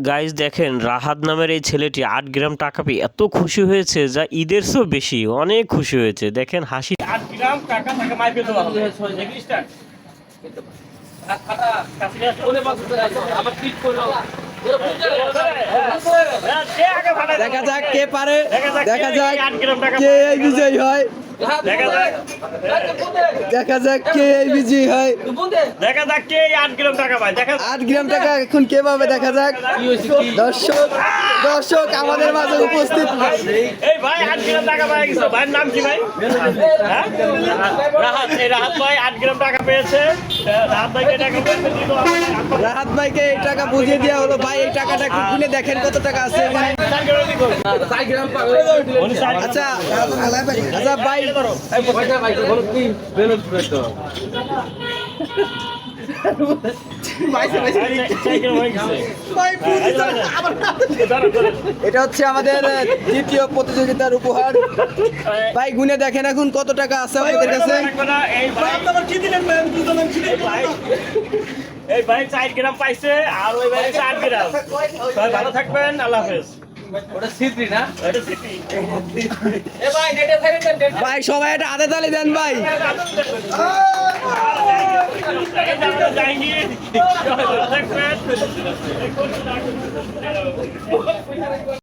Guys দেখেন রাহাত নামের এই ছেলেটি 8 গ্রাম টাকা পেয়ে এত খুশি হয়েছে যা ঈদের চেয়েও বেশি অনেক খুশি হয়েছে দেখেন হাসি 8 গ্রাম টাকা থাকে মাই পেতে পারো দেখি স্টার্ট খাটা কাছে কোনে বাস আবার ক্লিক করো দেখা যাক কে পারে, দেখা যাক কে এই বিজয়ী হয়, দেখা যাক কে এই বিজয়ী হয়। দেখা যাক কে 8 গ্রাম টাকা পায়। দেখা 8 গ্রাম টাকা এখন কে পাবে দেখা যাক। দর্শক আমাদের মাঝে উপস্থিত। এই ভাই 8 গ্রাম টাকা পায় গেছে। ভাইয়ের নাম কি ভাই? হ্যাঁ? রাহাত। এই রাহাত ভাই 8 গ্রাম টাকা পেয়েছে। রাহাত ভাইকে টাকা পেয়েছে দিল। রাহাত ভাইকে এই টাকা বুঝিয়ে দেওয়া হলো। ভাই এই টাকাটা একটু গুনে দেখেন কত টাকা আছে এখানে। আচ্ছা আচ্ছা ভাই এটা হচ্ছে আমাদের দ্বিতীয় প্রতিযোগিতার উপহার। ভাই গুনে দেখেন এখন কত টাকা আছে আপনাদের কাছে। এই ভাই 4 গ্রাম পাইছে আর ওই ভাই 8 গ্রাম। সবাই ভালো থাকবেন, আল্লাহ হাফেজ। ওটা সিদ্রি না? এটা সিদ্রি। এ ভাই নেটে থাকেন নেট। ভাই সবাই এটা হাতে তালি দেন ভাই। যাইনি ভালো থাকবেন।